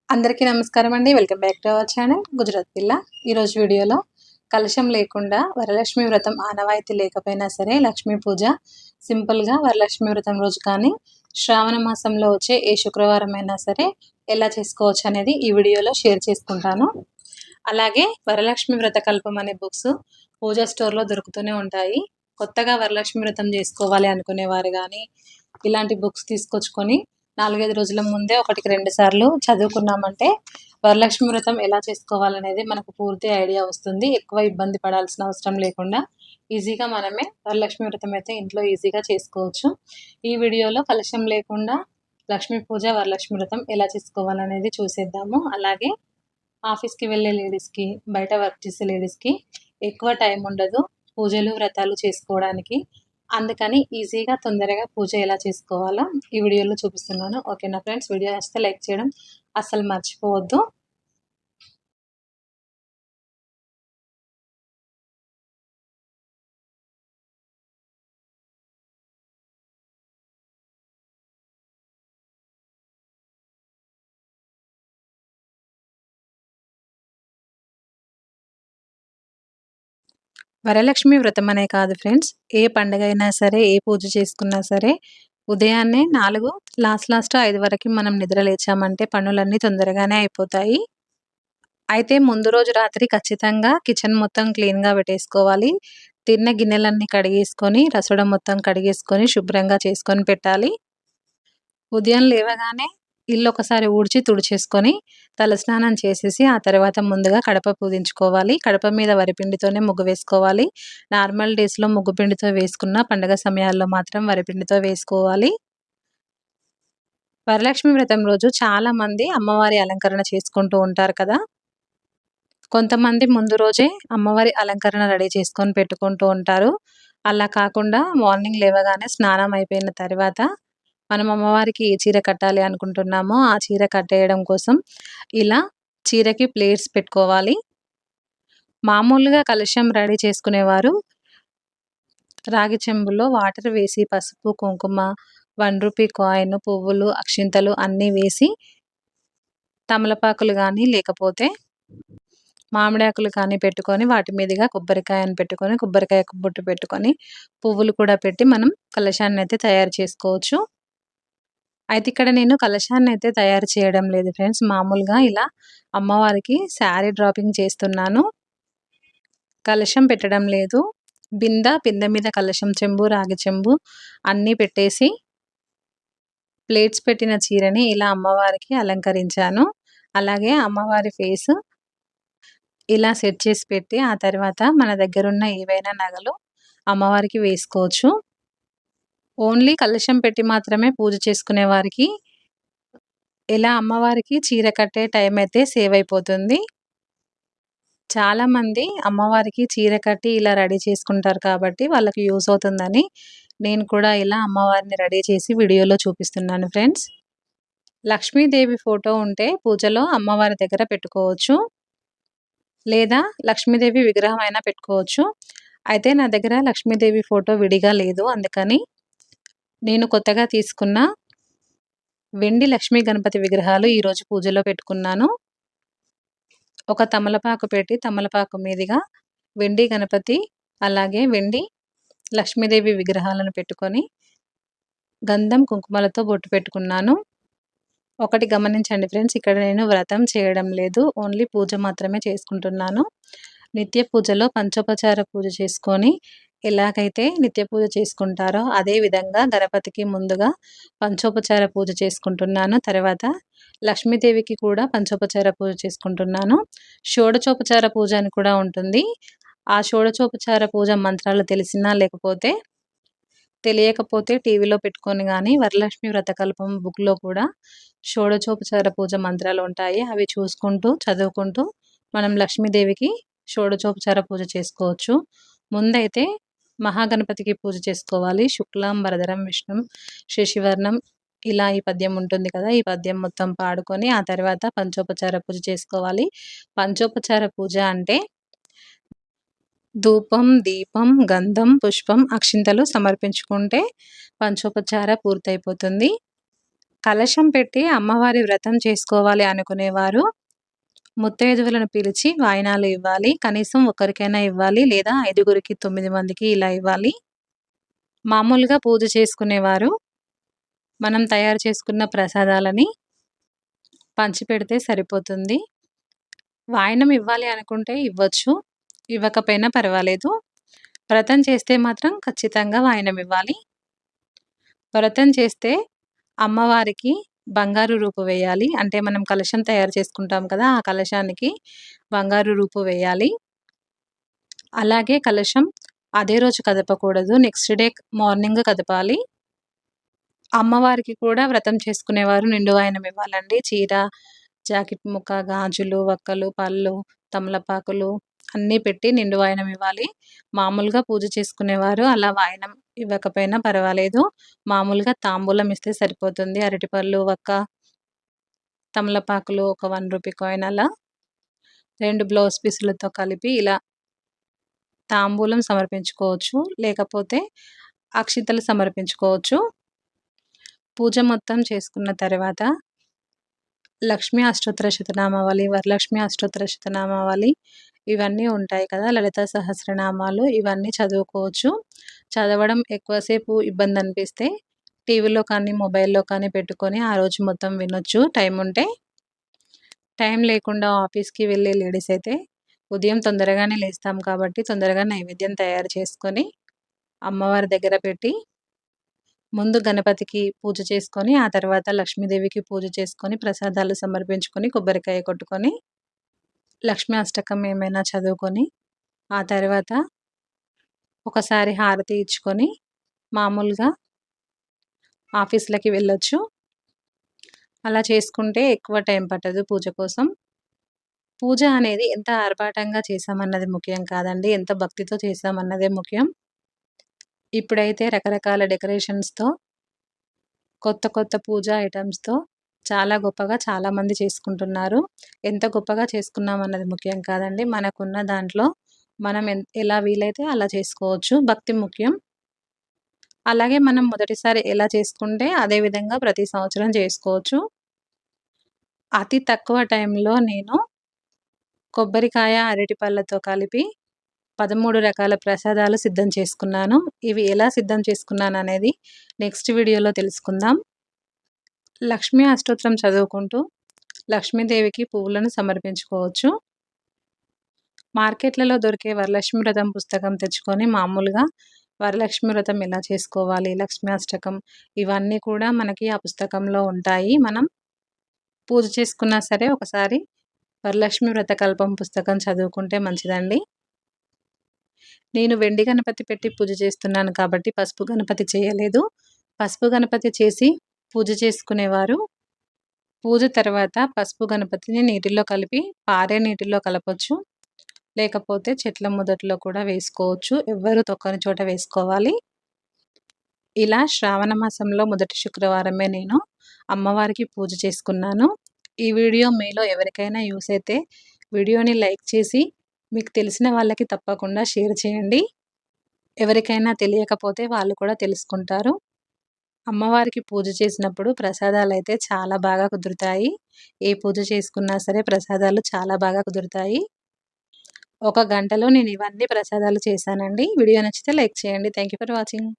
అందరికీ నమస్కారం అండి. Welcome back to our channel Gujarat పిల్ల. ఈరోజు వీడియోలో కలశం లేకుండా వరలక్ష్మి వ్రతం ఆనవాయితీ లేకపోయినా సరే లక్ష్మీ పూజ సింపుల్గా వరలక్ష్మి వ్రతం రోజు కానీ శ్రావణ మాసంలో వచ్చే ఏ శుక్రవారం అయినా సరే ఎలా చేసుకోవచ్చు అనేది ఈ వీడియోలో షేర్ చేసుకుంటాను. అలాగే వరలక్ష్మి వ్రత కల్పం అనే బుక్స్ పూజా స్టోర్లో దొరుకుతూనే ఉంటాయి. కొత్తగా వరలక్ష్మి వ్రతం చేసుకోవాలి అనుకునేవారు కానీ ఇలాంటి బుక్స్ తీసుకొచ్చుకొని 4-5 రోజుల ముందే 1-2 సార్లు చదువుకున్నామంటే వరలక్ష్మి వ్రతం ఎలా చేసుకోవాలనేది మనకు పూర్తి ఐడియా వస్తుంది. ఎక్కువ ఇబ్బంది పడాల్సిన అవసరం లేకుండా ఈజీగా మనమే వరలక్ష్మి వ్రతం అయితే ఇంట్లో ఈజీగా చేసుకోవచ్చు. ఈ వీడియోలో కలశం లేకుండా లక్ష్మీ పూజ వరలక్ష్మి వ్రతం ఎలా చేసుకోవాలనేది చూసేద్దాము. అలాగే ఆఫీస్కి వెళ్ళే లేడీస్కి, బయట వర్క్ చేసే లేడీస్కి ఎక్కువ టైం ఉండదు పూజలు వ్రతాలు చేసుకోవడానికి. అందుకని ఈజీగా తొందరగా పూజ ఎలా చేసుకోవాలో ఈ వీడియోలో చూపిస్తున్నాను. ఓకేనా ఫ్రెండ్స్, వీడియో నచ్చితే లైక్ చేయడం అస్సలు మర్చిపోవద్దు. వరలక్ష్మి వ్రతం అనే కాదు ఫ్రెండ్స్, ఏ పండుగ అయినా సరే, ఏ పూజ చేసుకున్నా సరే ఉదయాన్నే 4 లాస్ట్ 5 వరకు మనం నిద్ర లేచామంటే పనులన్నీ తొందరగానే అయిపోతాయి. అయితే ముందు రోజు రాత్రి ఖచ్చితంగా కిచెన్ మొత్తం క్లీన్‌గా పెట్టేసుకోవాలి. తిన్న గిన్నెలన్నీ కడిగేసుకొని, రసోడా మొత్తం కడిగేసుకొని, శుభ్రంగా చేసుకొని పెట్టాలి. ఉదయం లేవగానే ఇల్లు ఒకసారి ఊడ్చి తుడిచేసుకొని తలస్నానం చేసేసి ఆ తర్వాత ముందుగా కడప పూజించుకోవాలి. కడప మీద వరిపిండితోనే ముగ్గు వేసుకోవాలి. నార్మల్ డేస్‌లో ముగ్గు పిండితో వేసుకున్న పండగ సమయాల్లో మాత్రం వరిపిండితో వేసుకోవాలి. వరలక్ష్మి వ్రతం రోజు చాలామంది అమ్మవారి అలంకరణ చేసుకుంటూ ఉంటారు కదా! కొంతమంది ముందు రోజే అమ్మవారి అలంకరణ రెడీ చేసుకొని పెట్టుకుంటూ ఉంటారు. అలా కాకుండా మార్నింగ్ లేవగానే స్నానం అయిపోయిన తర్వాత మనం అమ్మవారికి ఏ చీర కట్టాలి అనుకుంటున్నామో ఆ చీర కట్టేయడం కోసం ఇలా చీరకి ప్లేట్స్ పెట్టుకోవాలి. మామూలుగా కలశం రెడీ చేసుకునేవారు రాగి చెంబులో వాటర్ వేసి పసుపు, కుంకుమ, రూ. 1 కాయిన్, పువ్వులు, అక్షింతలు అన్నీ వేసి తమలపాకులు కానీ లేకపోతే మామిడాకులు కానీ పెట్టుకొని వాటి మీదుగా కొబ్బరికాయను పెట్టుకొని కొబ్బరికాయకు బొట్టు పెట్టుకొని పువ్వులు కూడా పెట్టి మనం కలశాన్ని అయితే తయారు చేసుకోవచ్చు. అయితే ఇక్కడ నేను కలశాన్ని అయితే తయారు చేయడం లేదు ఫ్రెండ్స్. మామూలుగా ఇలా అమ్మవారికి శారీ డ్రాపింగ్ చేస్తున్నాను. కలశం పెట్టడం లేదు. బిందె మీద కలశం చెంబు, రాగి చెంబు అన్నీ పెట్టేసి ప్లేట్స్ పెట్టిన చీరని ఇలా అమ్మవారికి అలంకరించాను. అలాగే అమ్మవారి ఫేస్ ఇలా సెట్ చేసి పెట్టి ఆ తర్వాత మన దగ్గరున్న ఏవైనా నగలు అమ్మవారికి వేసుకోవచ్చు. ఓన్లీ కలశం పెట్టి మాత్రమే పూజ చేసుకునే వారికి ఇలా అమ్మవారికి చీర కట్టే టైం అయితే సేవ్ అయిపోతుంది. చాలామంది అమ్మవారికి చీర కట్టి ఇలా రెడీ చేసుకుంటారు కాబట్టి వాళ్ళకి యూజ్ అవుతుందని నేను కూడా ఇలా అమ్మవారిని రెడీ చేసి వీడియోలో చూపిస్తున్నాను ఫ్రెండ్స్. లక్ష్మీదేవి ఫోటో ఉంటే పూజలో అమ్మవారి దగ్గర పెట్టుకోవచ్చు. లేదా లక్ష్మీదేవి విగ్రహం అయినా పెట్టుకోవచ్చు. అయితే నా దగ్గర లక్ష్మీదేవి ఫోటో విడిగా లేదు. అందుకని నేను కొత్తగా తీసుకున్న వెండి లక్ష్మీ గణపతి విగ్రహాలు ఈరోజు పూజలో పెట్టుకున్నాను. ఒక తమలపాకు పెట్టి తమలపాకు మీదుగా వెండి గణపతి అలాగే వెండి లక్ష్మీదేవి విగ్రహాలను పెట్టుకొని గంధం కుంకుమలతో బొట్టు పెట్టుకున్నాను. ఒకటి గమనించండి ఫ్రెండ్స్, ఇక్కడ నేను వ్రతం చేయడం లేదు. ఓన్లీ పూజ మాత్రమే చేసుకుంటున్నాను. నిత్య పూజలో పంచోపచార పూజ చేసుకొని ఎలాగైతే నిత్య పూజ చేసుకుంటారో అదే విధంగా గణపతికి ముందుగా పంచోపచార పూజ చేసుకుంటున్నాను. తర్వాత లక్ష్మీదేవికి కూడా పంచోపచార పూజ చేసుకుంటున్నాను. షోడచోపచార పూజ అని కూడా ఉంటుంది. ఆ షోడచోపచార పూజ మంత్రాలు తెలిసినా లేకపోతే తెలియకపోతే టీవీలో పెట్టుకొని కానీ వరలక్ష్మి వ్రతకల్పం బుక్లో కూడా షోడచోపచార పూజ మంత్రాలు ఉంటాయి. అవి చూసుకుంటూ చదువుకుంటూ మనం లక్ష్మీదేవికి షోడచోపచార పూజ చేసుకోవచ్చు. ముందైతే మహాగణపతికి పూజ చేసుకోవాలి. శుక్లాం వరదరం విష్ణుం శశివర్ణం ఇలా ఈ పద్యం ఉంటుంది కదా, ఈ పద్యం మొత్తం పాడుకొని ఆ తర్వాత పంచోపచార పూజ చేసుకోవాలి. పంచోపచార పూజ అంటే ధూపం, దీపం, గంధం, పుష్పం, అక్షింతలు సమర్పించుకుంటే పంచోపచార పూర్తయిపోతుంది. కలశం పెట్టి అమ్మవారి వ్రతం చేసుకోవాలి అనుకునేవారు ముత్తైదువులను పిలిచి వాయినాలు ఇవ్వాలి. కనీసం ఒకరికైనా ఇవ్వాలి. లేదా 5గురికి, 9 మందికి ఇలా ఇవ్వాలి. మామూలుగా పూజ చేసుకునేవారు మనం తయారు చేసుకున్న ప్రసాదాలని పంచిపెడితే సరిపోతుంది. వాయనం ఇవ్వాలి అనుకుంటే ఇవ్వచ్చు. ఇవ్వకపోయినా పర్వాలేదు. వ్రతం చేస్తే మాత్రం ఖచ్చితంగా వాయనం ఇవ్వాలి. వ్రతం చేస్తే అమ్మవారికి బంగారు రూపు వేయాలి. అంటే మనం కలశం తయారు చేసుకుంటాం కదా! ఆ కలశానికి బంగారు రూపు వేయాలి. అలాగే కలశం అదే రోజు కదపకూడదు. నెక్స్ట్ డే మార్నింగ్ కదపాలి. అమ్మవారికి కూడా వ్రతం చేసుకునేవారు నిండు వాయనం ఇవ్వాలండి. చీర, జాకెట్ ముక్క, గాజులు, వక్కలు, పళ్ళు, తమలపాకులు అన్నీ పెట్టి నిండు వాయనం ఇవ్వాలి. మామూలుగా పూజ చేసుకునేవారు అలా వాయనం ఇవ్వకపోయినా పర్వాలేదు. మామూలుగా తాంబూలం ఇస్తే సరిపోతుంది. అరటిపళ్ళు, వక్క, తమలపాకులు ఒక రూ. 1 కాయిన్ అలా 2 బ్లౌజ్ పీసులతో కలిపి ఇలా తాంబూలం సమర్పించుకోవచ్చు. లేకపోతే అక్షింతలు సమర్పించుకోవచ్చు. పూజ మొత్తం చేసుకున్న తర్వాత లక్ష్మీ అష్టోత్తర శతనామావళి, వరలక్ష్మి అష్టోత్తర శతనామావళి ఇవన్నీ ఉంటాయి కదా! లలితా సహస్రనామాలు ఇవన్నీ చదువుకోవచ్చు. చదవడం ఎక్కువసేపు ఇబ్బంది అనిపిస్తే టీవీలో కానీ, మొబైల్‌లో కానీ పెట్టుకొని ఆ రోజు మొత్తం వినొచ్చు టైం ఉంటే. టైం లేకుండా ఆఫీస్‌కి వెళ్ళే లేడీస్ అయితే ఉదయం తొందరగానే లేస్తాం కాబట్టి తొందరగా నైవేద్యం తయారు చేసుకొని అమ్మవారి దగ్గర పెట్టి ముందు గణపతికి పూజ చేసుకొని, ఆ తర్వాత లక్ష్మీదేవికి పూజ చేసుకొని, ప్రసాదాలు సమర్పించుకొని, కొబ్బరికాయ కొట్టుకొని, లక్ష్మీ అష్టకం ఏమైనా చదువుకొని, ఆ తర్వాత ఒకసారి హారతి ఇచ్చుకొని, మామూలుగా ఆఫీస్‌లకి వెళ్ళొచ్చు. అలా చేసుకుంటే ఎక్కువ టైం పట్టదు పూజ కోసం. పూజ అనేది ఎంత ఆర్భాటంగా చేశామన్నది ముఖ్యం కాదండి. ఎంత భక్తితో చేశామన్నదే ముఖ్యం. ఇప్పుడైతే రకరకాల డెకరేషన్స్‌తో కొత్త కొత్త పూజా ఐటెమ్స్‌తో చాలా గొప్పగా చాలామంది చేసుకుంటున్నారు. ఎంత గొప్పగా చేసుకున్నామన్నది ముఖ్యం కాదండి. మనకున్న దాంట్లో మనం ఎలా వీలైతే అలా చేసుకోవచ్చు. భక్తి ముఖ్యం. అలాగే మనం మొదటిసారి ఎలా చేసుకుంటే అదే విధంగా ప్రతి సంవత్సరం చేసుకోవచ్చు. అతి తక్కువ టైంలో నేను కొబ్బరికాయ, అరటిపళ్ళతో కలిపి 13 రకాల ప్రసాదాలు సిద్ధం చేసుకున్నాను. ఇవి ఎలా సిద్ధం చేసుకున్నాననేది నెక్స్ట్ వీడియోలో తెలుసుకుందాం. లక్ష్మీ అష్టోత్తరం చదువుకుంటూ లక్ష్మీదేవికి పువ్వులను సమర్పించుకోవచ్చు. మార్కెట్‌లలో దొరికే వరలక్ష్మి వ్రతం పుస్తకం తెచ్చుకొని మామూలుగా వరలక్ష్మి వ్రతం ఎలా చేసుకోవాలి, లక్ష్మీ అష్టకం ఇవన్నీ కూడా మనకి ఆ పుస్తకంలో ఉంటాయి. మనం పూజ చేసుకున్నా సరే ఒకసారి వరలక్ష్మి వ్రత కల్పం పుస్తకం చదువుకుంటే మంచిదండి. నేను వెండి గణపతి పెట్టి పూజ చేస్తున్నాను కాబట్టి పసుపు గణపతి చేయలేదు. పసుపు గణపతి చేసి పూజ చేసుకునేవారు పూజ తర్వాత పసుపు గణపతిని నీటిలో కలిపి పారే నీటిలో కలపొచ్చు. లేకపోతే చెట్ల మొదట్లో కూడా వేసుకోవచ్చు. ఎవ్వరు తొక్కని చోట వేసుకోవాలి. ఇలా శ్రావణ మాసంలో మొదటి శుక్రవారమే నేను అమ్మవారికి పూజ చేసుకున్నాను. ఈ వీడియో మీలో ఎవరికైనా యూస్ అయితే వీడియోని లైక్ చేసి మీకు తెలిసిన వాళ్ళకి తప్పకుండా షేర్ చేయండి. ఎవరికైనా తెలియకపోతే వాళ్ళు కూడా తెలుసుకుంటారు. అమ్మవారికి పూజ చేసినప్పుడు ప్రసాదాలైతే చాలా బాగా కుదురుతాయి. ఏ పూజ చేసుకున్నా సరే ప్రసాదాలు చాలా బాగా కుదురుతాయి. ఒక గంటలో నేను ఇవన్నీ ప్రసాదాలు చేశానండి. వీడియో నచ్చితే లైక్ చేయండి. Thank you for watching.